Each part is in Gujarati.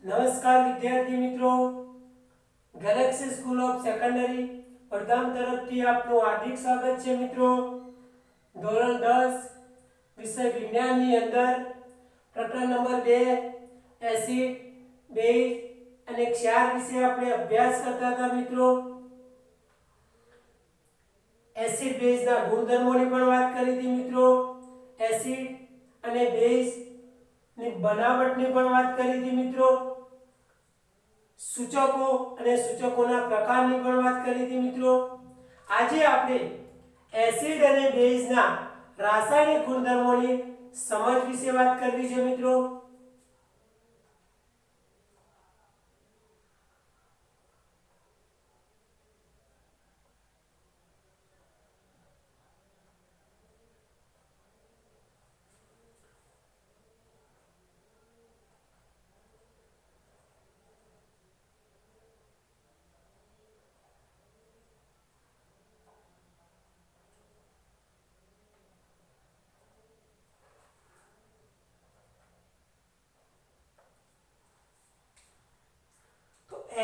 નમસ્કાર વિદ્યાર્થી મિત્રો, Galaxy school of secondary Vadgam તરફથી આપનું હાર્દિક સ્વાગત છે મિત્રો। ધોરણ 10 વિષય વિજ્ઞાનની અંદર પ્રકરણ નંબર 2 એસિડ, બેઝ અને ક્ષાર વિશે આપણે અભ્યાસ કરતા હતા મિત્રો। એસિડ બેઝના ગુણધર્મોની પણ વાત કરી હતી મિત્રો। એસિડ અને બેઝ ની બનાવટની પણ વાત કરી હતી મિત્રો। સૂચકો અને સૂચકોના પ્રકારની પણ વાત કરી હતી મિત્રો। આજે આપણે એસિડ અને બેઝના રાસાયણિક ગુણધર્મોની સમજ વિશે વાત કરવી છે મિત્રો।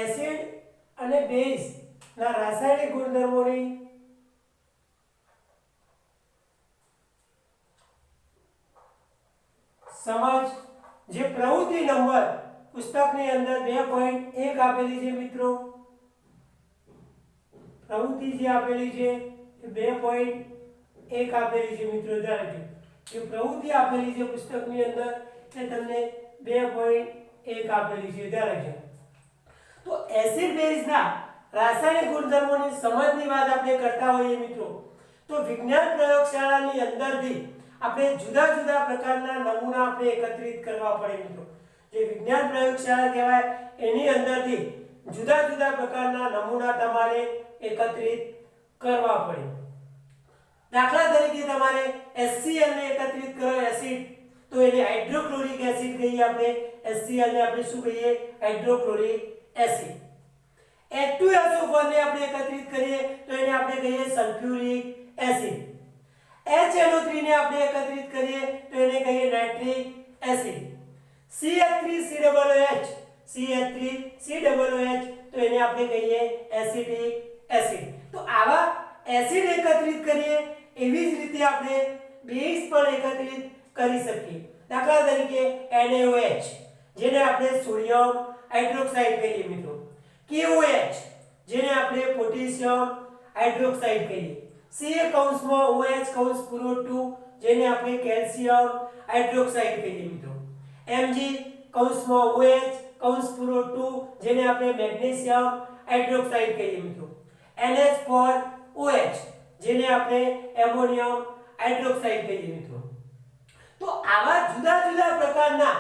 એસિડ અને બેઝ ના રાસાયણિક ગુણધર્મોની સમજ જે પ્રવૃત્તિ નંબર પુસ્તકની અંદર 2.1 આપેલી છે મિત્રો। પ્રવૃત્તિ જે આપેલી છે એ 2.1 આપેલી છે મિત્રો। ધારો કે પ્રવૃત્તિ આપેલી છે પુસ્તકની અંદર એ તમને 2.1 આપેલી છે। ધારો તો એસિડ બેઝના રાસાયણિક ગુણધર્મોની સમજની વાત આપણે કરતા હોઈએ મિત્રો, તો વિજ્ઞાન પ્રયોગશાળાની અંદરથી આપણે જુદા જુદા પ્રકારના નમૂના આપણે એકત્રિત કરવા પડે મિત્રો। જે વિજ્ઞાન પ્રયોગશાળા કહેવાય એની અંદરથી જુદા જુદા પ્રકારના નમૂના તમારે એકત્રિત કરવા પડે। દાખલા તરીકે તમારે HCl ને એકત્રિત કરો એસિડ, તો એને હાઇડ્રોક્લોરિક એસિડ કહીએ આપણે। HCl ને આપણે શું કહીએ? Hydrochloric acid. H2SO4 ને આપણે એકત્રિત કરીએ તો એને આપણે કહીએ સલ્ફ્યુરિક એસિડ। HNO3 ને આપણે એકત્રિત કરીએ તો એને કહીએ નાઇટ્રિક એસિડ। CH3COOH તો એને આપણે કહીએ એસિટિક એસિડ। તો આવા એસિડ એકત્રિત કરીએ એવી જ રીતે આપણે બેઝ પણ એકત્રિત કરી શકીએ। દાખલા તરીકે NaOH જેને આપણે સોડિયમ હાઇડ્રોક્સાઇડ કહીએ મિત્રો। KOH જેને આપણે પોટેશિયમ હાઇડ્રોક્સાઇડ કહીએ। CaOH જેને આપણે કેલ્શિયમ હાઇડ્રોક્સાઇડ કહીએ મિત્રો। MgOH જેને આપણે મેગ્નેશિયમ હાઇડ્રોક્સાઇડ કહીએ મિત્રો। NH4OH જેને આપણે એમોનિયમ હાઇડ્રોક્સાઇડ કહીએ મિત્રો। તો આવા જુદા જુદા પ્રકારના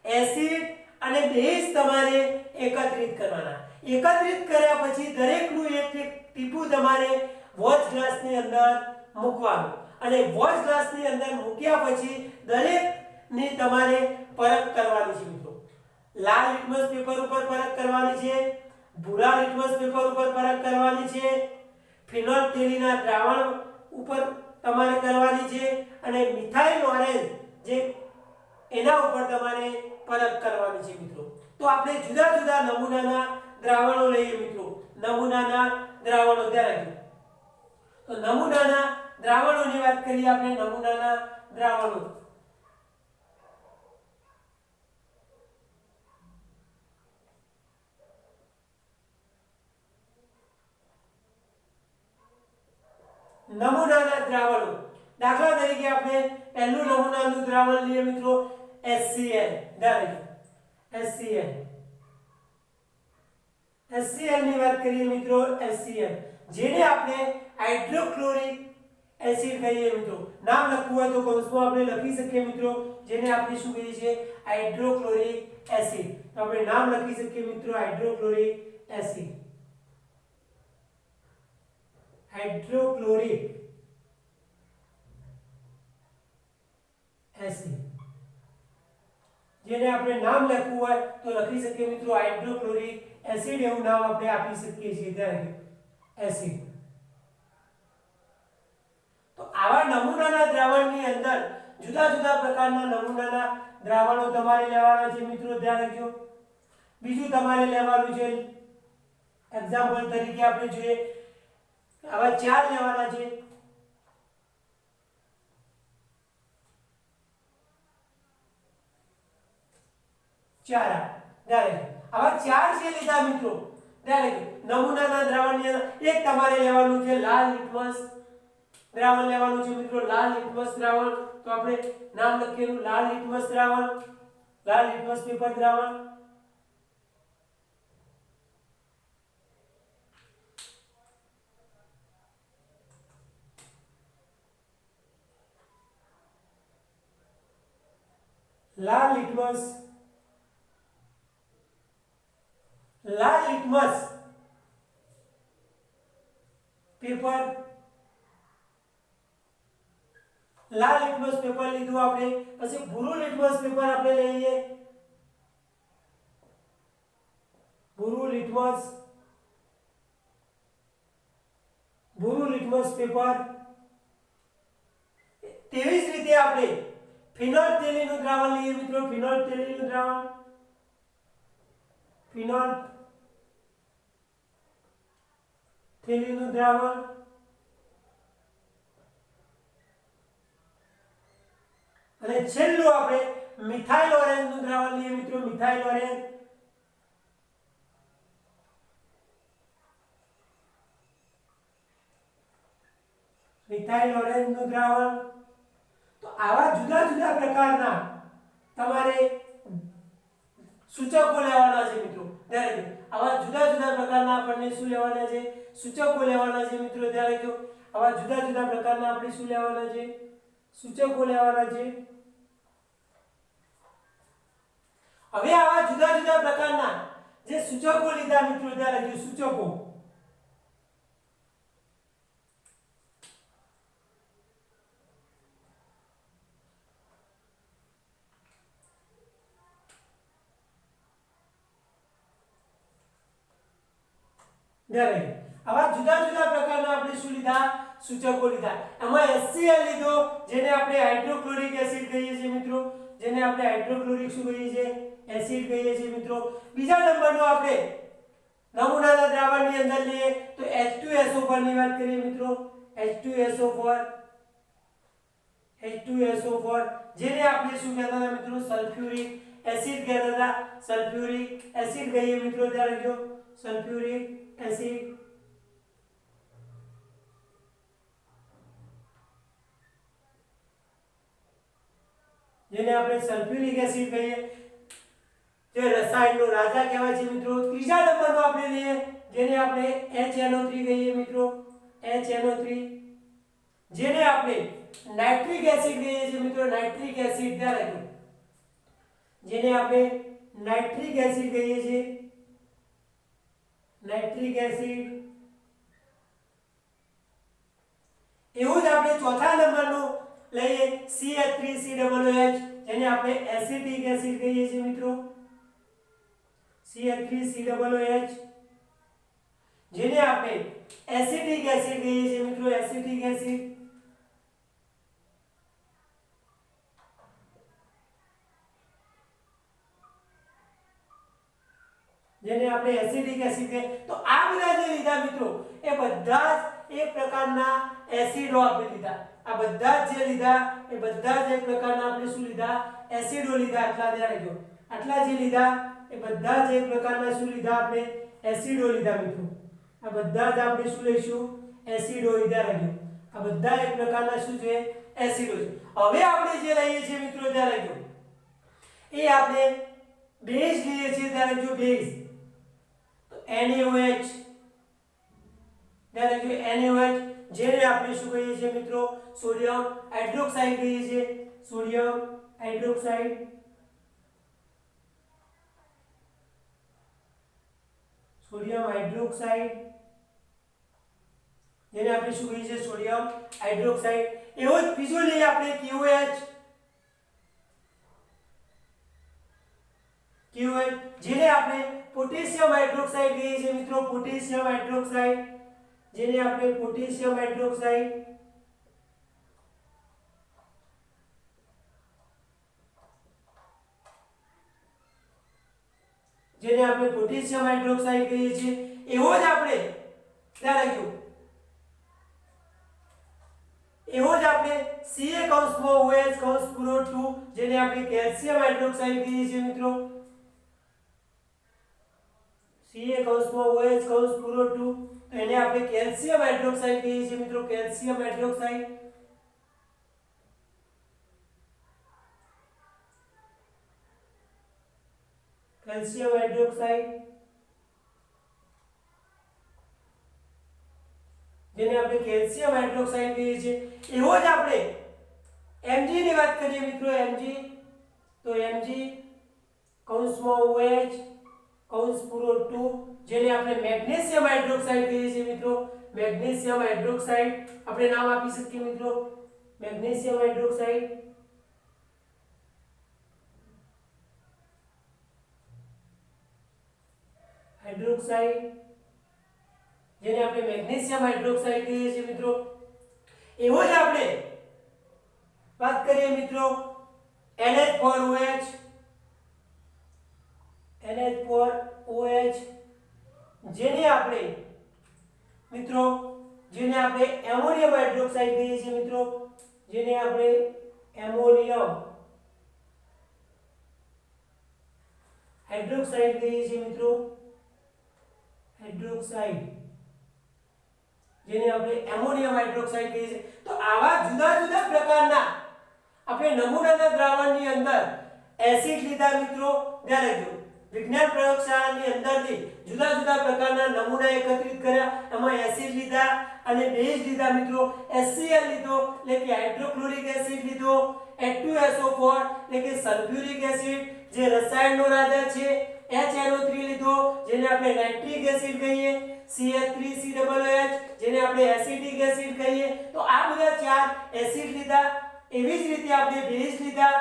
એસિડ અને બેઝ તમારે એકત્રિત કરવાના। એકત્રિત કર્યા પછી દરેકનું એક એક ટીપું તમારે વોચ ગ્લાસની અંદર મૂકવાનું અને વોચ ગ્લાસની અંદર મૂક્યા પછી દરેકની તમારે પરખ કરવાની છે મિત્રો। લાલ લિટમસ પેપર ઉપર પરખ કરવાની છે, ભૂરા લિટમસ પેપર ઉપર પરખ કરવાની છે, ફિનોલ્ફથેલિનના દ્રાવણ ઉપર તમારે કરવાની છે અને મિથાઇલ ઓરેન્જ જે એના ઉપર તમારે પરખ કરવાની છે મિત્રો। તો આપણે જુદા જુદા નમૂનાના દ્રાવણો લઈએ મિત્રો। નમૂનાના દ્રાવણો ધ્યાન રાખજો। તો નમૂનાના દ્રાવણોની વાત કરીએ આપણે। નમૂનાના દ્રાવણો દાખલા તરીકે આપણે પહેલું નમૂનાનું દ્રાવણ લઈએ મિત્રો HCl। HCl ની વાત કરીએ મિત્રો। HCl જેને આપણે હાઇડ્રોક્લોરિક એસિડ કહીએ મિત્રો। નામ લખવું હોય તો કૌંસમાં આપણે લખી શકીએ મિત્રો। જેને આપણે શું કહીએ છીએ? Hydrochloric acid. તો આપણે નામ લખી શકીએ મિત્રો હાઇડ્રોક્લોરિક એસિડ। હાઇડ્રોક્લોરિક એસિડ જેને આપણે નામ લખવું હોય તો લખી શકીએ મિત્રો હાઇડ્રોક્લોરિક એસિડ એવું નામ આપણે આપી શકીએ છીએ। ત્યારે એસિડ। તો આવા નમૂનાના દ્રાવણની અંદર જુદા જુદા પ્રકારના નમૂનાના દ્રાવણો તમારે લેવાના છે મિત્રો। ધ્યાન રાખજો। બીજું તમારે લેવાનું છે એક્ઝામ્પલ તરીકે આપણે જોઈએ આવા 4 લેવાના છે. 4 આવા 4 છે લીધા મિત્રો. નમૂનાના દ્રાવણની અંદર એક તમારે લેવાનું છે લાલ લિટમસ દ્રાવણ લેવાનું છે મિત્રો. લાલ લિટમસ દ્રાવણ તો આપણે નામ લખેલું લાલ લિટમસ દ્રાવણ, લાલ લિટમસ પેપર દ્રાવણ. લાલ લિટમસ પેપર, લાલ લિટમસ પેપર લીધું આપણે. પછી ભૂરું લિટમસ પેપર આપણે લઈએ. ભૂરું લિટમસ પેપર. તેવી જ રીતે આપણે ફિનોલ્ફથેલીનનું દ્રાવણ લઈએ મિત્રો. ફિનોલ્ફથેલીનનું દ્રાવણ, ફિનોલ્ફથેલીનનું દ્રાવણ. અને છેલ્લું આપણે મિથાઇલ ઓરેન્જનું દ્રાવણ લઈએ મિત્રો. મિથાઇલ ઓરેન્જ, મિથાઇલ ઓરેન્જનું દ્રાવણ. તો આવા જુદા જુદા પ્રકારના તમારે સૂચકો લેવાના છે મિત્રો. આવા જુદા જુદા પ્રકારના આપણને શું લેવાના છે? સૂચકો લેવાના છે મિત્રો. ત્યારે જો આવા જુદા જુદા પ્રકારના આપણે શું લેવાના છે? સૂચકો લેવાના છે. હવે આવા જુદા જુદા પ્રકારના જે સૂચકો લીધા મિત્રો, ત્યારે જો સૂચકો આવા જુદા જુદા પ્રકારના આપણે શું લીધા? સૂચકો લીધા. એમાં HCl લીધો, જેને આપણે હાઇડ્રોક્લોરિક એસિડ કહીએ છીએ મિત્રો. જેને આપણે હાઇડ્રોક્લોરિક શું કહીએ છીએ? એસિડ કહીએ છીએ મિત્રો. બીજા નંબરનો આપણે નમૂનાના દ્રાવણની અંદર લઈએ તો H2SO4 ની વાત કરીએ મિત્રો. H2SO4 જેને આપણે શું કહેતા હતા મિત્રો? સલ્ફ્યુરિક એસિડ કહેતા હતા. સલ્ફ્યુરિક એસિડ કહીએ મિત્રો. ત્યારે જો સલ્ફ્યુરિક એસિડ, જેને આપણે સલ્ફ્યુરિક એસિડ કહીએ, જે રસાયણનો રાજા કહેવાય છે મિત્રો. ત્રીજા નંબરનો આપણે લઈએ જેને આપણે HNO3 કહીએ મિત્રો. HNO3 જેને આપણે નાઇટ્રિક એસિડ કહીએ છીએ મિત્રો. નાઇટ્રિક એસિડ ત્યારે જેને આપણે નાઇટ્રિક એસિડ કહીએ છીએ. Nitric acid. એવું જ આપણે ચોથા નંબરનું લઈએ CH3COOH, જેને આપણે એસિટિક એસિડ કહીએ છીએ મિત્રો. CH3COOH જેને આપણે એસિટિક એસિડ કહીએ છીએ મિત્રો. Acetic acid. જેને આપણે એસિડિક એસિડ કહે. તો આ બધા જે લીધા મિત્રો, એ બધા જ એક પ્રકારના એસિડો આપણે લીધા. આ બધા જે લીધા એ બધા જ એક પ્રકારના આપણે શું લીધા? એસિડો લીધા. આટલા ધ્યાન રાખજો. આટલા જે લીધા એ બધા જ એક પ્રકારના શું લીધા? આપણે એસિડો લીધા મિત્રો. આ બધા જ આપણે શું લઈશું? એસિડો લીધા. રાખજો. આ બધા એક પ્રકારના શું છે? એસિડો છે. હવે આપણે જે લઈએ છીએ મિત્રો, ધ્યાન રાખજો, એ આપણે બેઝ લઈએ છીએ. ત્યારે જો બેઝ NaOH, ત્યારે જો NaOH જેને આપણે શું કહીએ છીએ મિત્રો? સોડિયમ હાઇડ્રોક્સાઇડ કહીએ છીએ. Sodium hydroxide. સોડિયમ હાઇડ્રોક્સાઇડ જેને આપણે શું કહીએ છીએ? Sodium hydroxide. એવો જ બીજો લઈએ આપણે KOH. જેને આપણે પોટેશિયમ હાઇડ્રોક્સાઇડ કહીએ છીએ મિત્રો. પોટેશિયમ હાઇડ્રોક્સાઇડ જેને આપણે પોટેશિયમ હાઇડ્રોક્સાઇડ. જેને આપણે પોટેશિયમ હાઇડ્રોક્સાઇડ કહીએ છીએ, એવો જ આપણે ધ્યાન રાખજો, એવો જ આપણે Ca કૌંસમાં OH કૌંસ પૂરો 2 જેને આપણે કેલ્શિયમ હાઇડ્રોક્સાઇડ કહીએ છીએ મિત્રો, Ca કૌંસમાં OH કૌંસ પૂરો 2 તો એને આપણે કેલ્શિયમ હાઇડ્રોક્સાઇડ કહીએ છીએ મિત્રો, કેલ્શિયમ હાઇડ્રોક્સાઇડ. કેલ્શિયમ હાઇડ્રોક્સાઇડ જેને આપણે કેલ્શિયમ હાઇડ્રોક્સાઇડ કહીએ છીએ, એવો જ આપણે Mg ની વાત કરીએ મિત્રો, Mg તો Mg કૌંસમાં OH કૌંસ પૂરો 2 જેને આપણે મેગ્નેશિયમ હાઇડ્રોક્સાઇડ કહીએ છીએ મિત્રો, મેગ્નેશિયમ હાઇડ્રોક્સાઇડ આપણે નામ આપી શકીએ મિત્રો, મેગ્નેશિયમ હાઇડ્રોક્સાઇડ. હાઇડ્રોક્સાઇડ જેને આપણે મેગ્નેશિયમ હાઇડ્રોક્સાઇડ કહીએ છીએ મિત્રો, એવો જ આપણે વાત કરીએ મિત્રો NH4OH, NH4OH જેને આપણે મિત્રો એમોનિયમ હાઇડ્રોક્સાઇડ કહીએ છીએ મિત્રો, જેને આપણે એમોનિયમ હાઇડ્રોક્સાઇડ કહીએ છીએ મિત્રો, હાઇડ્રોક્સાઇડ જેને આપણે એમોનિયમ હાઇડ્રોક્સાઇડ કહીએ છીએ. તો આવા જુદા જુદા પ્રકારના આપણે નમૂનાના દ્રાવણની અંદર એસિડ લીધા મિત્રો, ધ્યાન રાખજો, વિજ્ઞાન પ્રયોગશાળાની અંદરથી જુદા જુદા પ્રકારના નમૂના એકત્રિત કર્યા, એમાં એસિડ લીધા અને બેઝ લીધા મિત્રો, HCl લીધો એટલે કે હાઇડ્રોક્લોરિક એસિડ લીધો, H2SO4 એટલે કે સલ્ફ્યુરિક એસિડ જે રસાયણનો રાજા છે, HNO3 લીધો જેને આપણે નાઇટ્રિક એસિડ કહીએ, CH3COOH જેને આપણે એસિડિક એસિડ કહીએ. તો આ બધા ચાર એસિડ લીધા. એવી જ રીતે આપણે બેઝ લીધા,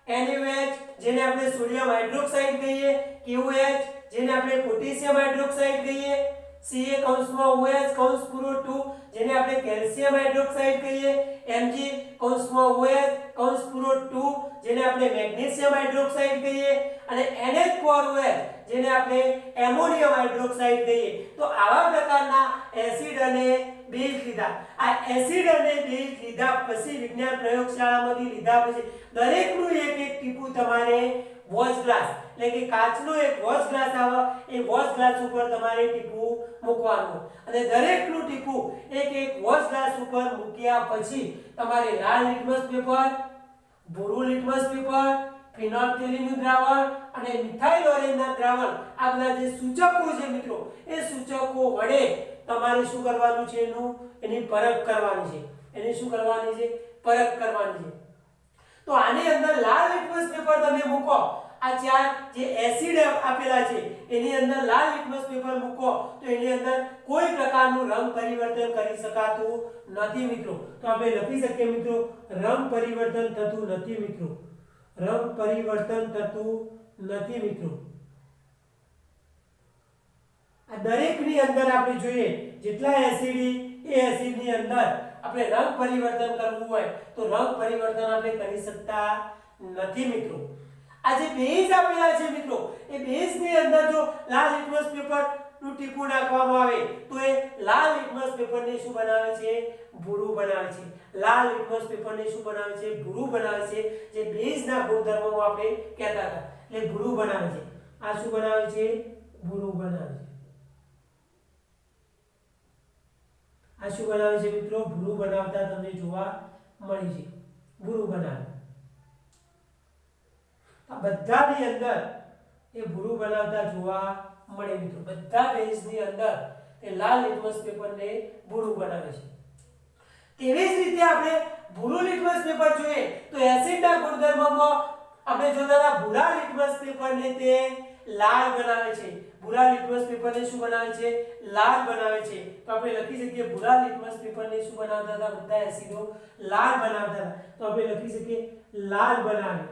NaOH જેને આપણે સોડિયમ હાઇડ્રોક્સાઇડ કહીએ, KOH જેને આપણે પોટેશિયમ હાઇડ્રોક્સાઇડ કહીએ, Ca કૌંસમાં OH કૌંસ પૂરો 2 જેને આપણે કેલ્શિયમ હાઇડ્રોક્સાઇડ કહીએ, Mg કૌંસમાં OH કૌંસ પૂરો 2 જેને આપણે મેગ્નેશિયમ હાઇડ્રોક્સાઇડ કહીએ અને NH4OH જેને આપણે એમોનિયમ હાઇડ્રોક્સાઇડ કહીએ. તો આવા પ્રકારના એસિડ અને બેઝ લીધા. આ એસિડ અને બેઝ લીધા પછી વિજ્ઞાન પ્રયોગશાળામાંથી લીધા પછી દરેકનું એક એક ટીપું તમારે વોચ ગ્લાસ એટલે કે કાચનો એક વોચ ગ્લાસ આવે, એ વોચ ગ્લાસ ઉપર તમારે ટીપું મૂકવાનું અને દરેકનું ટીપું એક એક વોચ ગ્લાસ ઉપર મૂક્યા પછી તમારે લાલ લિટમસ પેપર, ભૂરું લિટમસ પેપર, ફિનોલ્ફથેલિનનું દ્રાવણ અને મિથાઇલ ઓરેન્જના દ્રાવણ, આ બધા જે સૂચકો છે મિત્રો, એ સૂચકો વડે તમારે શું કરવાનું છે, એની પરખ કરવાની છે. એની શું કરવાની છે? પરખ કરવાની છે. તો આની અંદર લાલ લિટમસ પેપર તમે મૂકો, આ ચાર જે એસિડ આપેલા છે એની અંદર લાલ લિટમસ પેપર મૂકો તો એની અંદર કોઈ પ્રકારનું રંગ પરિવર્તન કરી શકાતું નથી મિત્રો. તો આપણે લખી શકીએ મિત્રો, રંગ પરિવર્તન થતું નથી મિત્રો, રંગ પરિવર્તન થતું નથી મિત્રો. આ દરેકની અંદર આપણે જોઈએ જેટલા એસિડ એ એસિડની અંદર આપણે રંગ પરિવર્તન કરવું હોય તો રંગ પરિવર્તન આપણે કરી શકતા નથી મિત્રો. આ જે બેઝ આપેલા છે મિત્રો, એ બેઝની અંદર જો લાલ લિટમસ પેપર નું ટીપું નાખવામાં આવે તો એ લાલ લિટમસ પેપરને શું બનાવે છે? ભૂરું બનાવે છે. લાલ લિટમસ પેપરને શું બનાવે છે? ભૂરું બનાવે છે. જે બેઝના ગુણધર્મો આપણે કહેતા હતા એટલે ભૂરું બનાવે છે. આ શું બનાવે છે? ભૂરું બનાવે છે. આ શું બનાવે છે મિત્રો? ભૂરું બનાવતા તમને જોવા મળી છે. ભૂરું બનાવે. આ બધાની અંદર એ ભૂરું બનાવતા જોવા મળે મિત્રો. બધા બેઝની અંદર એ લાલ લિટમસ પેપરને ભૂરું બનાવે છે. તેવી જ રીતે આપણે ભૂરું લિટમસ પેપર જોઈએ તો એસિડના ગુણધર્મોમાં આપણે જોતા હતા ભૂરા લિટમસ પેપરને તે લાલ બનાવે છે. ભૂરા લિટમસ પેપરને શું બનાવે છે? લાલ બનાવે છે. તો આપણે લખી શકીએ ભૂરા લિટમસ પેપરને શું બનાવતા હતા? બધા એસિડો લાલ બનાવતા હતા. તો આપણે લખી શકીએ લાલ બનાવે.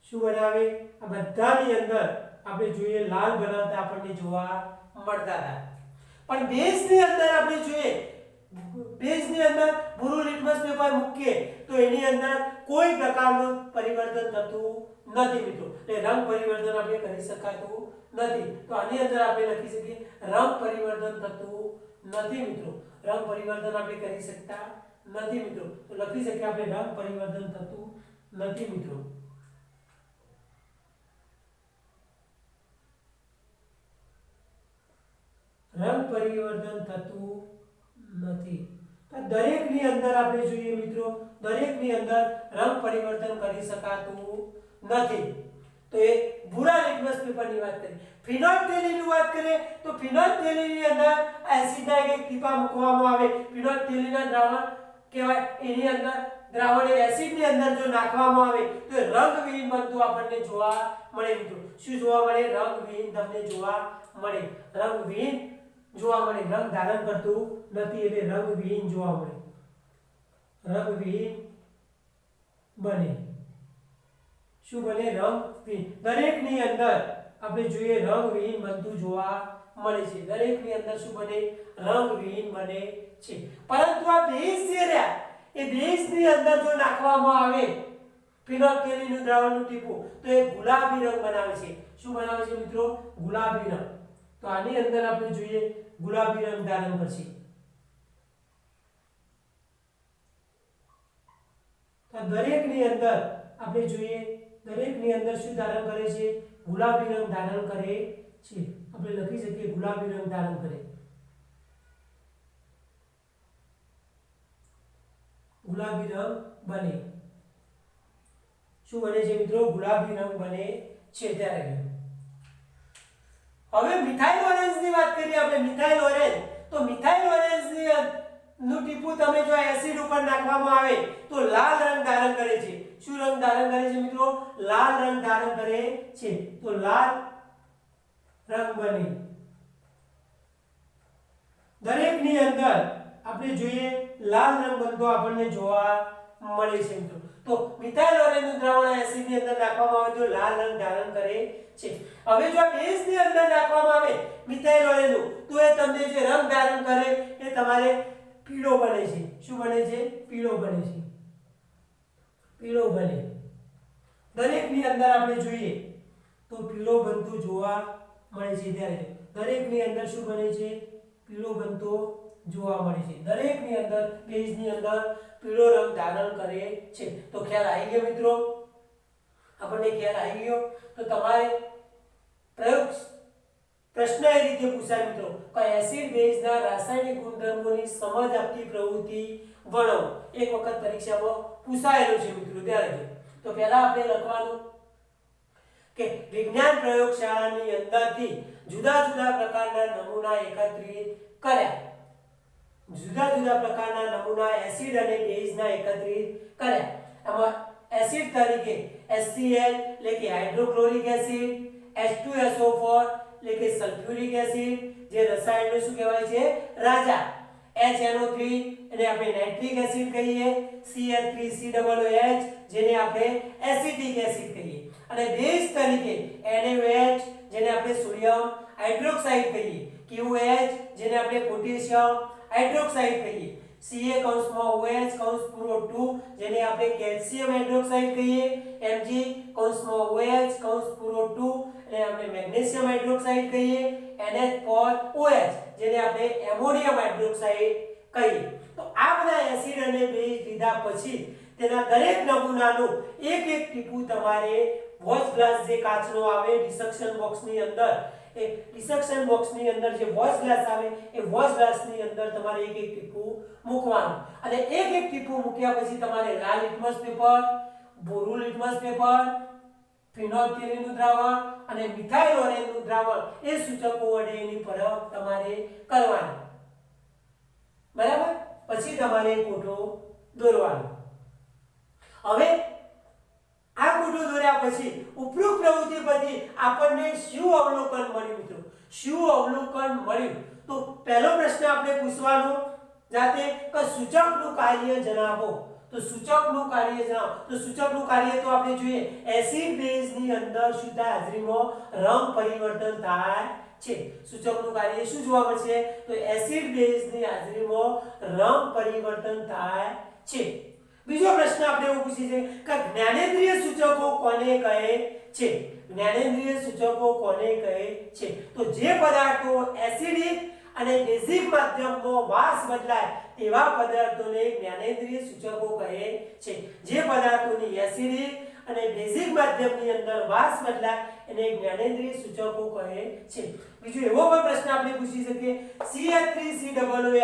શું બનાવે? આ બધાની અંદર આપણે જોઈએ લાલ બનાવતા આપણને જોવા મળતા હતા. પણ બેઝની અંદર આપણે જોઈએ બેઝની અંદર ભૂરું લિટમસ પેપર મૂકીએ તો એની અંદર કોઈ પ્રકારનું પરિવર્તન થતું નથી મિત્રો. એટલે રંગ પરિવર્તન આપણે કરી શકાતું નથી. તો આની અંદર આપણે લખી શકીએ રંગ પરિવર્તન થતું નથી મિત્રો. રંગ પરિવર્તન આપણે કરી શકતા નથી મિત્રો. તો લખી શકીએ આપણે રંગ પરિવર્તન થતું નથી મિત્રો. રંગ પરિવર્તન થતું નથી. તો દરેકની અંદર આપણે જોઈએ મિત્રો દરેકની અંદર રંગ પરિવર્તન કરી શકાતું નથી. તો એ ભૂરા લિટમસ પેપરની વાત કરીએ. ફિનોલ્ફથેલીનની વાત કરીએ તો ફિનોલ્ફથેલીની અંદર એસિડના એક ટીપા મૂકવામાં આવે. ફિનોલ્ફથેલીના દ્રાવણ કહેવાય. એની અંદર દ્રાવણ એસિડની અંદર જો નાખવામાં આવે તો રંગવિહીન બનતું આપણને જોવા મળે મિત્રો. શું જોવા મળે? રંગવિહીન તમને જોવા મળે. રંગવિહીન જોવા મળે. રંગ ધારણ કરતું નથી એટલે રંગવિહીન જોવા મળે. રંગવિહીન બને. શું બને? રંગવિહીન. દરેકની અંદર આપણે જોઈએ રંગવિહીન બનતું જોવા મળે છે. દરેકની અંદર શું બને? રંગવિહીન બને છે. પરંતુ આ બેઝ જે રહ્યા એ બેઝની અંદર જો નાખવામાં આવે ફિનોલ્ફથેલીનનું દ્રાવણનું ટીપું તો એ ગુલાબી રંગ બનાવે છે. શું બનાવે છે મિત્રો? ગુલાબી રંગ. તો આની અંદર આપણે જોઈએ ગુલાબી રંગ ધારણ કરશે. તો દરેકની અંદર આપણે જોઈએ દરેકની અંદર શું ધારણ કરે છે? ગુલાબી રંગ ધારણ કરે છે. આપણે લખી શકીએ ગુલાબી રંગ ધારણ કરે. ગુલાબી રંગ બને. શું બને છે મિત્રો? ગુલાબી રંગ બને છે. ત્યારે હવે મિથાઇલ ઓરેન્જની વાત કરીએ આપણે. મિથાઇલ ઓરેન્જ તો મિથાઇલ ઓરેન્જની નું ટીપું તમે જો એસિડ ઉપર નાખવામાં આવે તો લાલ રંગ ધારણ કરે છે. શું રંગ ધારણ કરે છે મિત્રો? લાલ રંગ ધારણ કરે છે. તો લાલ રંગ બને. દરેકની અંદર આપણે જોઈએ લાલ રંગ બનતો આપણને જોવા મળે છે મિત્રો. તો મિથાઇલ ઓરેન્જનું દ્રાવણ એસિડની અંદર નાખવામાં આવે તો લાલ રંગ ધારણ કરે છે. હવે જો બેઝની અંદર નાખવામાં આવે મિથાઇલ ઓરેન્જનું તો એ તમને જે રંગ ધારણ કરે એ તમારે પીળો બને છે. શું બને છે? પીળો બને છે. પીળો બને. દરેકની અંદર આપણે જોઈએ તો પીળો બનતું જોવા મળે છે. ત્યારે દરેકની અંદર શું બને છે? પીળો બનતો જોવા મળે છે. દરેકની અંદર બેઝની અંદર પીળો રંગ ધારણ કરે છે. તો ખ્યાલ આવી ગયો મિત્રો? આપણને ખ્યાલ આવી ગયો? તો તમારે પ્રયોગ પ્રશ્ન એ રીતે પૂછાય મિત્રો કે એસિડ બેઝના રાસાયણિક ગુણધર્મોની સમજ આપતી પ્રવૃત્તિ વર્ણવો. એક વખત પરીક્ષામાં પૂછાયેલું છે મિત્રો. ત્યારે તો પહેલા આપણે લખવાનું કે વિજ્ઞાન પ્રયોગશાળાની અંદરથી જુદા જુદા પ્રકારના નમૂના એકત્રિત કર્યા. જુદા જુદા પ્રકારના નમૂના એસિડ અને બેઝના એકત્રિત કર્યા. એમાં એસિડ તરીકે HCl એટલે કે હાઇડ્રોક્લોરિક એસિડ, H2SO4 એટલે કે સલ્ફ્યુરિક એસિડ જે રસાયણને શું કહેવાય છે? રાજા. HNO3 એને આપણે નાઇટ્રિક એસિડ કહીએ. CH3COOH જેને આપણે એસિટિક એસિડ કહીએ. અને બેઝ તરીકે NaOH જેને આપણે સોડિયમ હાઇડ્રોક્સાઇડ કહીએ. KOH જેને આપણે પોટેશિયમ હાઇડ્રોક્સાઇડ કહીએ. CaOH જેને આપણે કેલ્શિયમ હાઇડ્રોક્સાઇડ કહીએ. MgOH એને આપણે મેગ્નેશિયમ હાઇડ્રોક્સાઇડ કહીએ. NH4OH જેને આપણે એમોનિયમ હાઇડ્રોક્સાઇડ કહીએ. તો આ બધા એસિડ અને બેઝ લીધા પછી તેના દરેક નમૂનાનું એક એક ટીપું તમારે વોશ ગ્લાસ જે કાચનો આવે ડિસેક્શન બોક્સની અંદર એ ડિસેક્શન બોક્સની અંદર જે વોશ ગ્લાસ આવે એ વોશ ગ્લાસની અંદર તમારે એક એક ટીપું મૂકવાનું. અને એક એક ટીપું મૂક્યા પછી તમારે લાલ લિટમસ પેપર, ભૂરું લિટમસ પેપર, ફિનોલ્ફથેલીનનું દ્રાવણ અને મિથાઇલ ઓરેન્જનું દ્રાવણ એ સૂચકો વડે એની પરખ તમારે કરવાની. બરાબર? પછી તમારે કોઠો દોરવાનો. હવે આ કોઠો દોર્યા પછી ઉપરોક્ત પ્રવૃત્તિ પછી આપણને શું અવલોકન મળ્યું મિત્રો? શું અવલોકન મળ્યું? તો પહેલો પ્રશ્ન આપણે પૂછવાનો જાતે કે સૂચકનું કાર્ય જણાવો. તો સૂચકનું કાર્ય જણાવો. તો સૂચકનું કાર્ય તો આપણે જોઈએ એસિડ બેઝની અંદર શુદ્ધ હાજરીમાં રંગ પરિવર્તન થાય છે. સૂચકનું કાર્ય શું જોવા મળશે તો એસિડ બેઝની હાજરીમાં રંગ પરિવર્તન થાય છે. બીજો પ્રશ્ન આપણે એવું પૂછી છે કે જ્ઞાનેન્દ્રિય સૂચકો કોને કહે છે? જ્ઞાનેન્દ્રિય સૂચકો કોને કહે છે? તો જે પદાર્થો એસિડિક અને બેઝિક માધ્યમમાં વાસ બદલાય તેવા પદાર્થોને જ્ઞાનેન્દ્રિય સૂચકો કહે છે. જે પદાર્થોની એસિડિક અને બેઝિક માધ્યમની અંદર વાસ બદલાય એને જ્ઞાનેન્દ્રિય સૂચકો કહે છે. બીજો એવો પણ પ્રશ્ન આપણે પૂછી શકીએ CH3COOH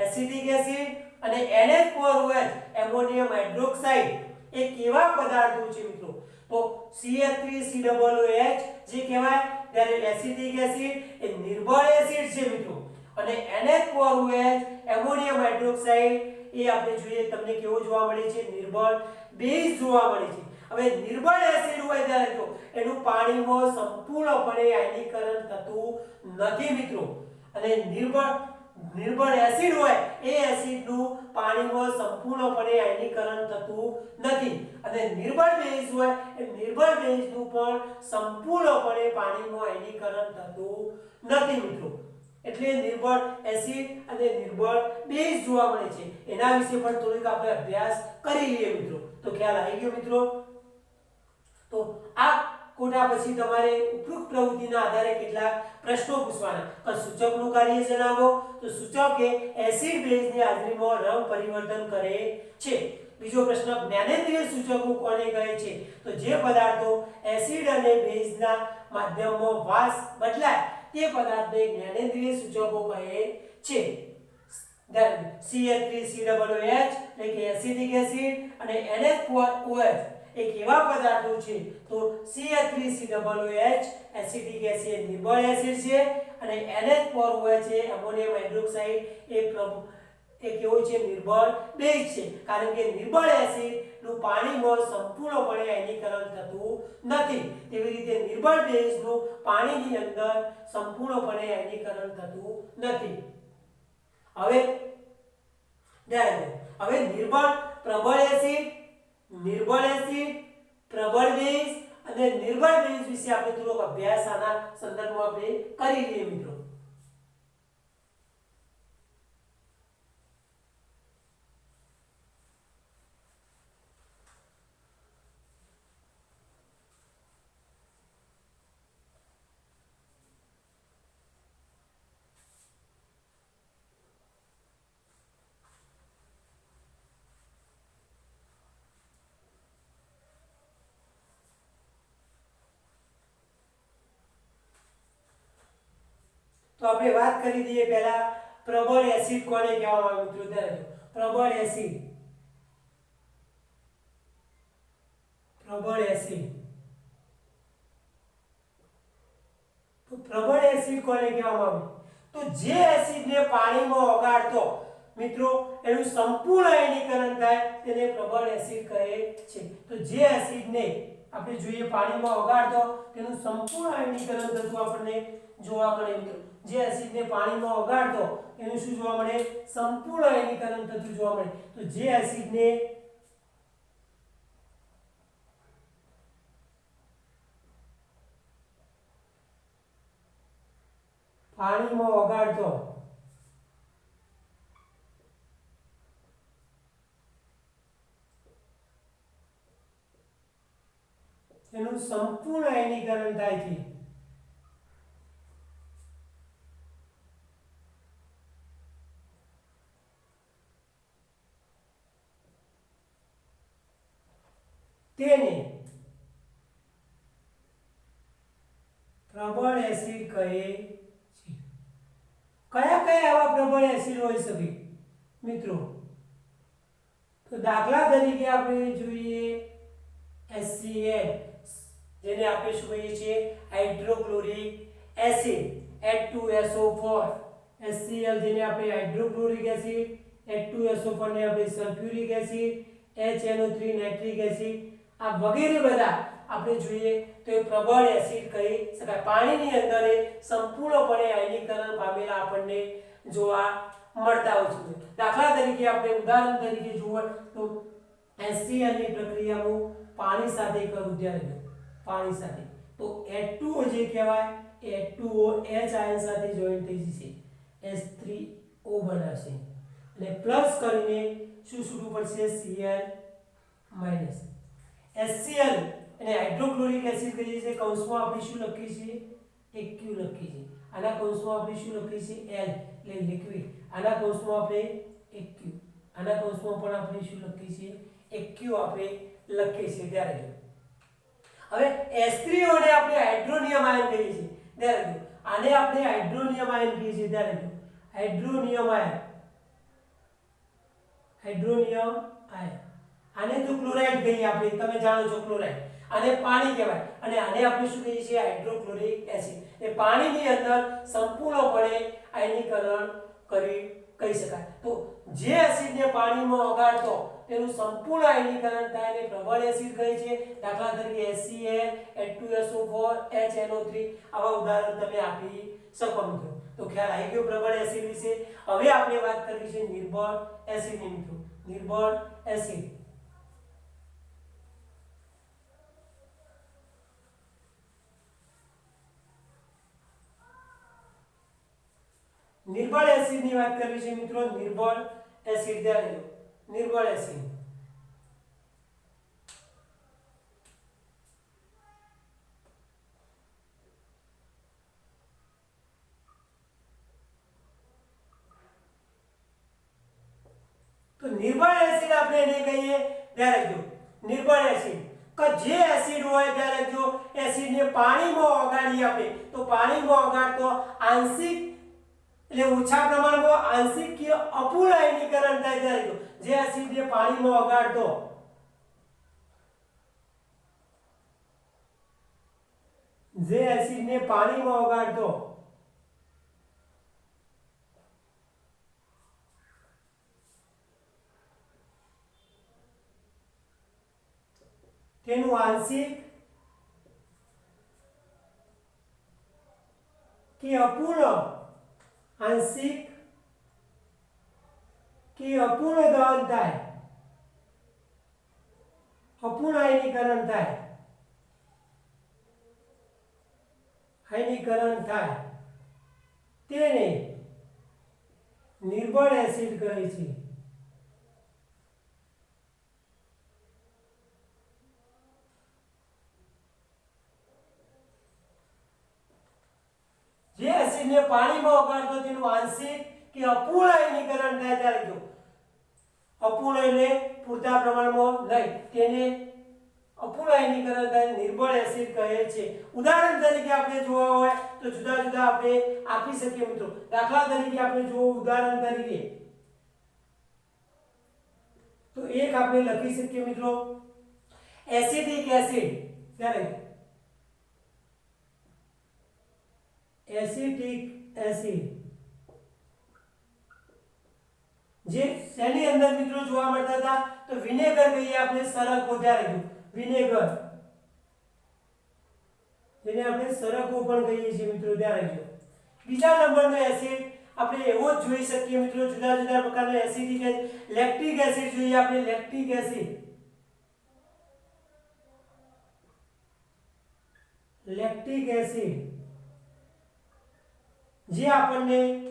એસિડિક એસિડ અને NH4OH એમોનિયમ હાઇડ્રોક્સાઇડ એ કેવા પદાર્થો છે મિત્રો? તો CH3COOH જે કહેવાય ત્યારે એસિડિક એસિડ એ નિર્બળ એસિડ છે મિત્રો, અને NH4OH એમોનિયમ હાઇડ્રોક્સાઇડ એ આપણે જોઈએ તમને કેવો જોવા મળે છે? નિર્બળ બેઝ જોવા મળે છે. હવે નિર્બળ એસિડ હોય ત્યારે જો એનું પાણીમાં સંપૂર્ણપણે આયનીકરણ થતું નથી મિત્રો, અને નિર્બળ એસિડ હોય એ એસિડનું પાણીમાં સંપૂર્ણપણે આયનીકરણ થતું નથી, અને નિર્બળ બેઝ હોય એ નિર્બળ બેઝનું પણ સંપૂર્ણપણે પાણીમાં આયનીકરણ થતું નથી મિત્રો. એટલે નિર્બળ એસિડ અને નિર્બળ બેઝ જોવા મળે છે. એના વિશે પણ થોડીક આપણે અભ્યાસ કરી લઈએ મિત્રો. તો ખ્યાલ આવી ગયો મિત્રો? તો આ કોટા પછી તમારે ઉપરોક્ત પ્રવૃત્તિના આધારે કેટલાક પ્રશ્નો પૂછવાના. તો સૂચકનું કાર્ય જણાવો. તો સૂચક એ એસિડ બેઝની હાજરીમાં રંગ પરિવર્તન કરે છે. બીજો પ્રશ્ન જ્ઞાનેન્દ્રિય સૂચકો કોને કહે છે? તો જે પદાર્થો એસિડ અને બેઝના માધ્યમમાં વાસ બદલાય તે પદાર્થને જ્ઞાનેન્દ્રિય સૂચકો કહે છે. CH3COOH એટલે કે એસિડિક એસિડ અને NH4OH એ કેવા પદાર્થો છે? તો CH3COOH એસિડિક એસિડ નિર્બળ એસિડ છે, અને NH4OH એ એમોનિયમ હાઇડ્રોક્સાઇડ એ કેવો છે? નિર્બળ બેઝ છે. કારણ કે નિર્બળ એસિડનું પાણીમાં સંપૂર્ણપણે આયનીકરણ થતું નથી, તેવી રીતે નિર્બળ બેઝનું પાણીની અંદર સંપૂર્ણપણે આયનીકરણ થતું નથી. હવે નિર્બળ પ્રબળ એસિડ, પ્રબળ બેઝ અને નિર્બળ બેઝ વિશે આપણે થોડોક અભ્યાસ આના સંદર્ભમાં આપણે કરી લઈએ મિત્રો. તો આપણે વાત કરી દઈએ પહેલા પ્રબળ એસિડ કોને કહેવામાં આવે મિત્રો? પ્રબળ એસિડ તો પ્રબળ એસિડ કોને કહેવામાં આવે? તો જે એસિડને પાણીમાં ઓગાળતો મિત્રો એનું સંપૂર્ણ આયનીકરણ થાય તેને પ્રબળ એસિડ કહે છે. તો જે એસિડને આપણે જોઈએ પાણીમાં ઓગાળતો તેનું સંપૂર્ણ આયનીકરણ થતું આપણને જોવા મળે મિત્રો. જે એસિડને પાણીમાં ઓગાળતો એનું શું જોવા મળે? સંપૂર્ણ આયનીકરણ થતું જોવા મળે. તો જે એસિડને પાણીમાં ઓગાળતો એનું સંપૂર્ણ આયનીકરણ થાય છે. તેને પ્રબળ એસિડ કહે છે. કયા કયા આવા પ્રબળ એસિડ હોઈ શકે મિત્રો? તો દાખલા તરીકે આપણે જોઈએ HCl, જેને આપણે શું કહીએ છીએ? Hydrochloric acid, H2SO4. HCl જેને આપણે હાઇડ્રોક્લોરિક એસિડ, H2SO4 ને આપણે sulphuric acid, HNO3 nitric acid, આ વગેરે બધા આપણે જોઈએ તો એ પ્રબળ એસિડ કહી શકાય. પાણીની અંદર એ સંપૂર્ણપણે આયનીકરણ પામેલા આપણને જોવા મળતા હોય છે. દાખલા તરીકે આપણે ઉદાહરણ તરીકે જોઈએ તો HCl ની પ્રક્રિયા હું પાણી સાથે કરું ત્યારે પાણી સાથે તો H2O જે કહેવાય H2O H આયન સાથે જોઈન્ટ થઈ જશે H3O બનાવશે અને પ્લસ કરીને શું છૂટું પડશે Cl માઈનસ HCl અને હાઇડ્રોક્લોરિક એસિડ કહીએ છીએ કૌંસમાં આપણે શું લખીએ છીએ એક Q લખીએ છીએ આના કૌંસમાં આપણે શું લખીએ છીએ L એટલે લિક્વિડ આના કૌંસમાં આપણે એક Q આના કૌંસમાં પણ આપણે શું લખીએ છીએ એક Q આપણે લખીએ છીએ ત્યારે જો હવે H3O ને આપણે હાઇડ્રોનિયમ આયન કહીએ છીએ ત્યારે જો આને આપણે હાઇડ્રોનિયમ આયન કહીએ છીએ ત્યારે જો હાઇડ્રોનિયમ આયન આને તો ક્લોરાઇડ કહીએ આપણે તમે જાણો છો ક્લોરાઇડ આને પાણી કહેવાય અને આને આપણે શું કહીએ છીએ હાઇડ્રોક્લોરિક એસિડ એ પાણીની અંદર સંપૂર્ણપણે આયનીકરણ કહી શકાય તો જે એસિડને પાણીમાં ઓગાળતો તેનું સંપૂર્ણ આયનીકરણ થાય અને પ્રબળ એસિડ કહે છે દાખલા તરીકે HCl H2SO4 HNO3 આવા ઉદાહરણ તમે આપી શકો મિત્રો તો ખ્યાલ આવી ગયો પ્રબળ એસિડ વિશે હવે આપણે વાત કરવી છે નિર્બળ એસિડની મિત્રો નિર્બળ એસિડ નિર્બળ એસિડની વાત કરવી છે મિત્રો નિર્બળ એસિડ ધ્યાન રાખજો નિર્બળ એસિડ તો નિર્બળ એસિડ આપણે એને કહીએ ધ્યાન રાખજો નિર્બળ એસિડ કે જે એસિડ હોય ધ્યાન રાખજો એસિડને પાણીમાં ઓગાળી આપે તો પાણીમાં ઓગાળતો આંશિક એટલે ઓછા પ્રમાણમાં આંશિક કે અપૂર્ણ આયનીકરણ થાય ત્યારે જે એસિડને પાણીમાં ઓગાળતો તેનું આંશિક કે અપૂર્ણ દહન થાય અપૂર્ણ આયનીકરણ થાય તેને નિર્બળ એસિડ કહે છે જે એસિડને પાણીમાં ઓગાળતો તેનું આંશિક કે અપૂર્ણ આયનીકરણ થાય ત્યારે જો અપૂર્ણ એટલે પૂરતા પ્રમાણમાં નહીં તેને અપૂર્ણ આયનીકરણ થાય નિર્બળ એસિડ કહે છે ઉદાહરણ તરીકે આપણે જોવા હોય તો જુદા જુદા આપણે આપી શકીએ મિત્રો દાખલા તરીકે આપણે જો ઉદાહરણ તરીકે તો એક આપણે લખી શકીએ મિત્રો એસિડિક એસિડ ત્યારે એસિટિક એસિડ જે શેની અંદર મિત્રો જોવા મળતા હતા તો વિનેગર કહીએ આપણે સરકો ધ્યાન રાખજો વિનેગર જેને આપણે સરકો પણ કહીએ છીએ મિત્રો ધ્યાન રાખજો બીજા નંબરનો એસિડ આપણે એવો જ જોઈ શકીએ મિત્રો જુદા જુદા પ્રકારનો એસિડિક લેક્ટિક એસિડ જોઈએ આપણે લેક્ટિક એસિડ જે આપણને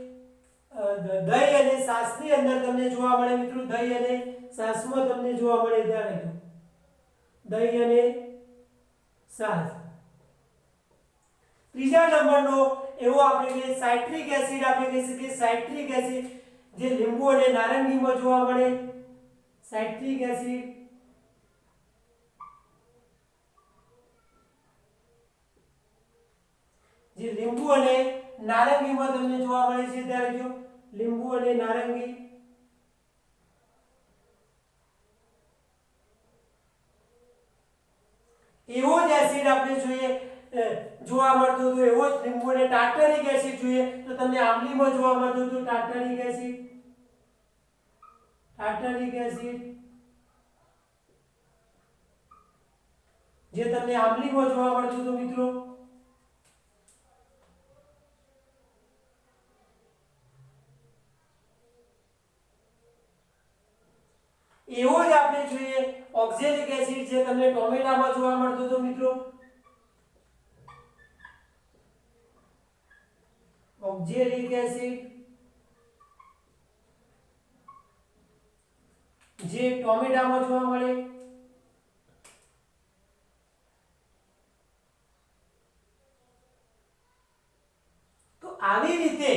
દહીં અને છાશની અંદર તમને જોવા મળે મિત્રો દહીં અને છાશમાં તમને જોવા મળે ધ્યાન રાખજો દહીં અને છાશ ત્રીજા નંબરનો એવો આપણે કે સાઇટ્રિક એસિડ આપણે કહી શકીએ સાઇટ્રિક એસિડ જે લીંબુ અને નારંગીમાં જોવા મળે સાઇટ્રિક એસિડ જે લીંબુ અને નારંગીમાં તમને જોવા મળે છે ત્યારે જો લીંબુ અને નારંગી એવો જ એસિડ આપણે જોઈએ જોવા મળતો હતો એવો જ લીંબુ અને ટાર્ટરિક એસિડ જોઈએ તો તમને આંબલીમાં જોવા મળતું હતું ટાર્ટરિક એસિડ જે તમને આંબલીમાં જોવા મળતું હતું મિત્રો એવો જ આપણે જોઈએ ઓક્ઝેલિક એસિડ જે તમને ટોમેટામાં જોવા મળતો હતો મિત્રો ઓક્ઝેલિક એસિડ જે ટોમેટામાં જોવા મળે, તો આવી રીતે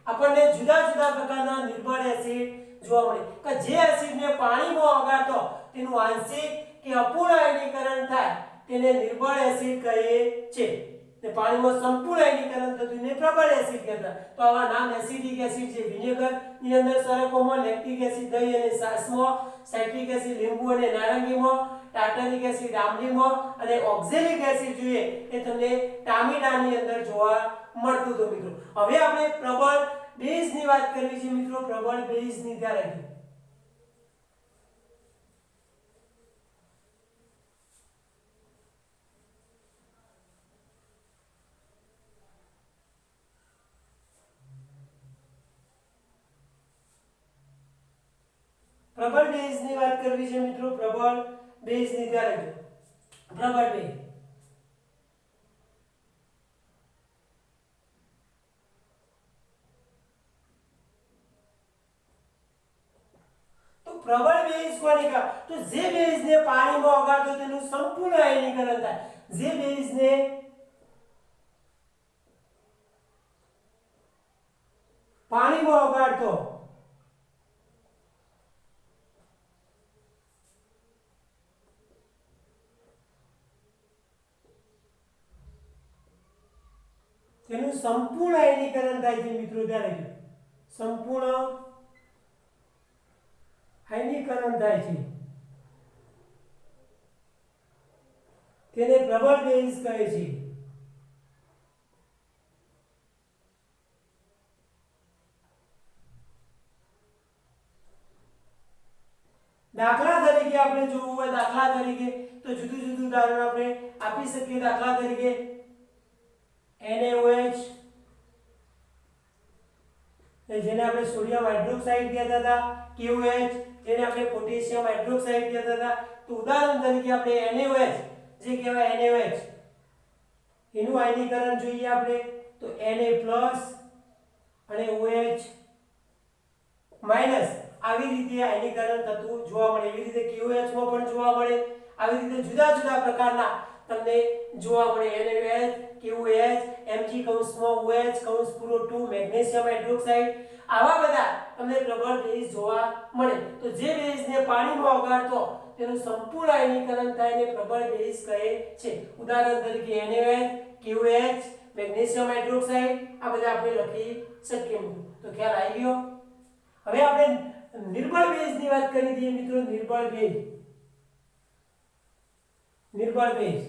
આપણને જુદા જુદા પ્રકારના નિર્બળ એસિડ જોવા મળે કે જે એસિડને પાણીમાં ઓગાળતો તેનું આંશિક કે અપૂર્ણ આયનીકરણ થાય તેને નિર્બળ એસિડ કહે છે, ને પાણીમાં સંપૂર્ણ આયનીકરણ થતું તેને પ્રબળ એસિડ કહેતા. તો આવા નામ એસિડિક એસિડ છે વિનેગર ની અંદર સરકોમાં, લેક્ટિક એસિડ દહીં અને છાશમાં, સાઇટ્રિક એસિડ લીંબુ અને નારંગીમાં, ટાર્ટરિક એસિડ આંબલીમાં અને ઓક્ઝેલિક એસિડ જોઈએ એ તમને ટામેટાની અંદર જોવા મળતું હતું મિત્રો. હવે આપણે પ્રબળ બેઝની વાત કરવી છે મિત્રો. પ્રબળ બેઝની ધ્યાન રાખજો. પ્રબળ બેઝની વાત કરવી છે મિત્રો. પ્રબળ બેઝની ધ્યાન રાખજો. પ્રબળ બેઝ પ્રબળ બેઝ કોને કહેવાય? તો જે બેઝને પાણીમાં ઓગાળતો તેનું સંપૂર્ણ આયનીકરણ થાય. જે બેઝને પાણીમાં ઓગાળતો તેનું સંપૂર્ણ આયનીકરણ થાય છે મિત્રો. ધ્યાન રાખજો. સંપૂર્ણ આયનીકરણ થાય છે તેને પ્રબળ બેઝ કહે છે. દાખલા તરીકે આપણે જોવું હોય, દાખલા તરીકે તો જુદું જુદું ઉદાહરણ આપણે આપી શકીએ. દાખલા તરીકે NaOH જેને આપણે સોડિયમ હાઇડ્રોક્સાઇડ કહેતા હતા, KOH જેને આપણે પોટેશિયમ હાઇડ્રોક્સાઇડ કહેતા હતા. તો ઉદાહરણ તરીકે આપણે NaOH જે કહેવાય NaOH એનું આયનીકરણ જોઈએ આપણે તો Na+ અને OH- આવી રીતે આયનીકરણ થતું જોવા મળે. એવી રીતે KOH માં પણ જોવા મળે. આવી રીતે જુદા જુદા પ્રકારના તમને જોવા મળે. NaOH, KOH, Mg(OH) magnesium hydroxide આવા બધા તમને પ્રબળ બેઝ જોવા મળે. તો જે બેઝને પાણીમાં ઓગાળતો તેનું સંપૂર્ણ આયનીકરણ થાય ને પ્રબળ બેઝ કહે છે. ઉદાહરણ તરીકે NaOH, KOH, મેગ્નેશિયમ હાઇડ્રોક્સાઇડ આ બધા આપણે લખી શકીએ. તો ખ્યાલ આવી ગયો. હવે આપણે નિર્બળ બેઝની વાત કરી દઈએ મિત્રો. નિર્બળ બેઝ નિર્બળ બેઝ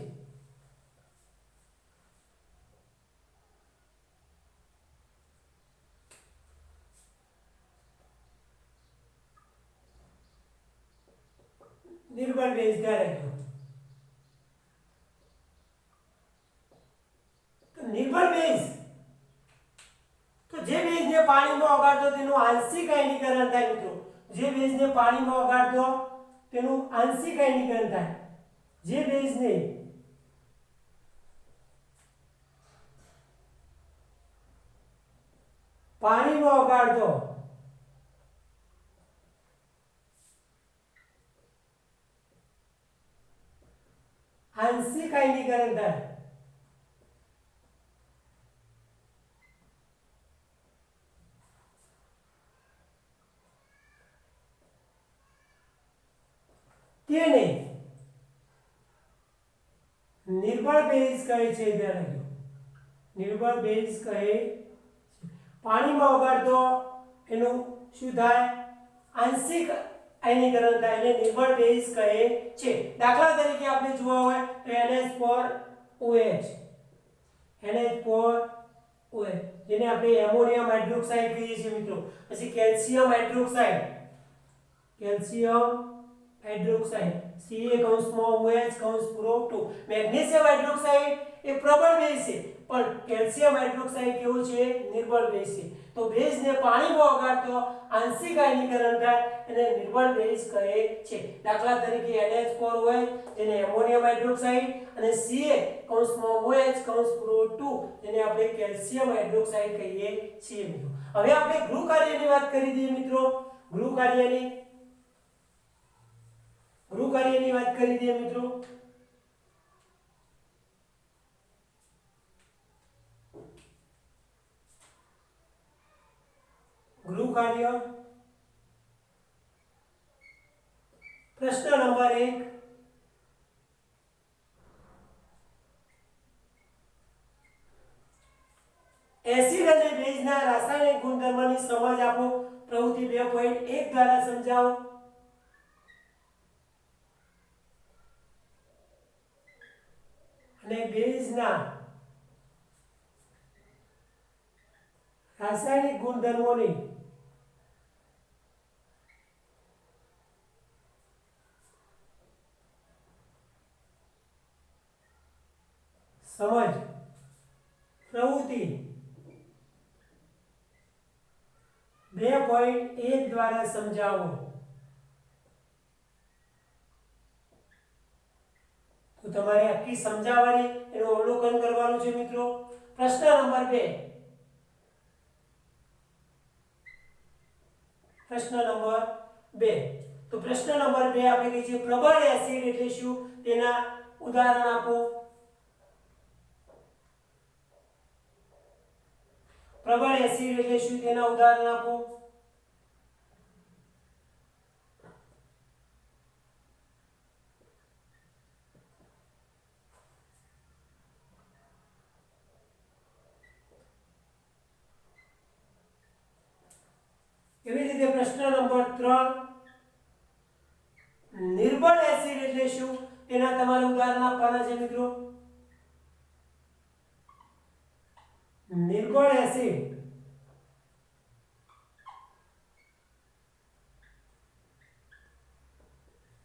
નિર્બળ બેઝ ધ્યાન રાખજો. તો નિર્બળ બેઝ તો જે બેઝને પાણીમાં ઓગાળતો તેનું આંશિક આયનીકરણ થાય મિત્રો. જે બેઝને પાણીમાં ઓગાળતો તેનું આંશિક આયનીકરણ થાય. જે બેઝને પાણીમાં ઓગાળતો આંશિક આયનીકરણ થાય. તેને નિર્બળ બેઝ કહે છે. ધ્યાન રાખજો. નિર્બળ બેઝ કહે છે. પાણીમાં ઓગાળતો એનું શું થાય? આંશિક આયનીકરણ થાય એટલે નિર્બળ બેઝ કહે છે. દાખલા તરીકે આપણે જોવા હોય તો NH4OH જેને આપણે એમોનિયમ હાઇડ્રોક્સાઇડ કહીએ છીએ મિત્રો. પછી calcium hydroxide CaOH magnesium hydroxide એ પ્રબળ બેઝ છે. પણ કેલ્શિયમ હાઇડ્રોક્સાઇડ કેવું છે? નિર્બળ બેઝ છે. તો બેઝને પાણીમાં ઓગાળતો આંશિક આયનીકરણ થાય એને નિર્બળ બેઝ કહે છે. દાખલા તરીકે NH4 હોય જેને એમોનિયમ હાઇડ્રોક્સાઇડ અને Ca કૌંસમાં OH કૌંસ પૂરો 2 જેને આપણે કેલ્શિયમ હાઇડ્રોક્સાઇડ કહીએ છીએ મિત્રો. હવે આપણે ગૃહ કાર્યની વાત કરી દઈએ મિત્રો. ગૃહ કાર્યની વાત કરી દઈએ મિત્રો. ગૃહ કાર્ય પ્રશ્ન નંબર 1 એસિડ અને બેઝના રાસાયણિક ગુણધર્મોની સમજ આપો. પ્રવૃત્તિ 2.1 દ્વારા સમજાવો. અને બેઝના રાસાયણિક ગુણધર્મોની સમજ પ્રવૃત્તિ 2.1 દ્વારા સમજાવો. તો તમારે આખી સમજાવવાની એનું અવલોકન કરવાનું છે મિત્રો. પ્રશ્ન નંબર 2 તો પ્રશ્ન નંબર 2 આપણે કહીએ છીએ પ્રબળ એસિડ એટલે શું તેના ઉદાહરણ આપો. પ્રબળ એસિડ એટલે શું તેના ઉદાહરણ આપો. એવી રીતે પ્રશ્ન નંબર 3 નિર્બળ એસિડ એટલે શું તેના તમારે ઉદાહરણ આપવાના છે મિત્રો. નિર્બળ એસિડ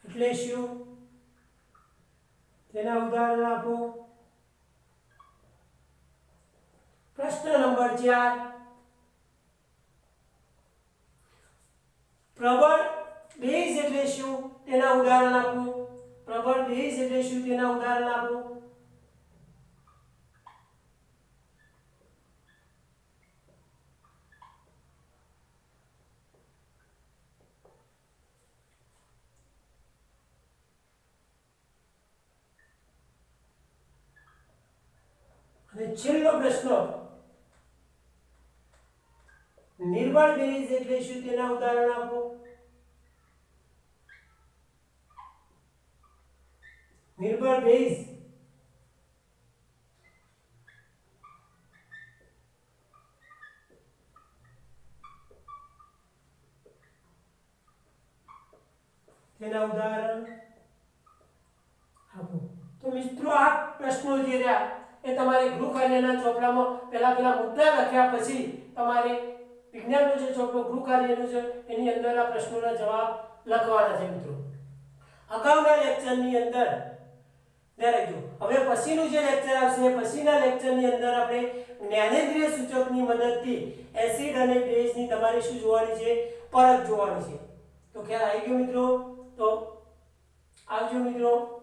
એટલે શું તેના ઉદાહરણ આપો. પ્રશ્ન નંબર 4 પ્રબળ બેઝ એટલે શું તેના ઉદાહરણ આપો. પ્રબળ બેઝ એટલે શું તેના ઉદાહરણ આપો. અને છેલ્લો પ્રશ્ન નિર્બળ બેઝ એટલે શું તેના ઉદાહરણ આપો. નિર્બળ બેઝ તેના ઉદાહરણ આપો. તો મિત્રો આ પ્રશ્નો જે રહ્યા એ તમારે ગૃહ કાર્યના ચોપડામાં પેલા મુદ્દા લખ્યા પછી તમારે વિજ્ઞાનનો જે ચોપડો ગૃહ કાર્યનો છે એની અંદર આ પ્રશ્નોના જવાબ લખવાના છે મિત્રો. અગાઉના લેક્ચરની અંદર રાખજો. હવે પછીનું જે લેક્ચર આવશે પછીના લેક્ચરની અંદર આપણે જ્ઞાનેન્દ્રિય સૂચકની મદદથી એસિડ અને બેઝની તમારે શું જોવાની છે? પરખ જોવાની છે. તો ખ્યાલ આવી ગયો મિત્રો? તો આવજો મિત્રો.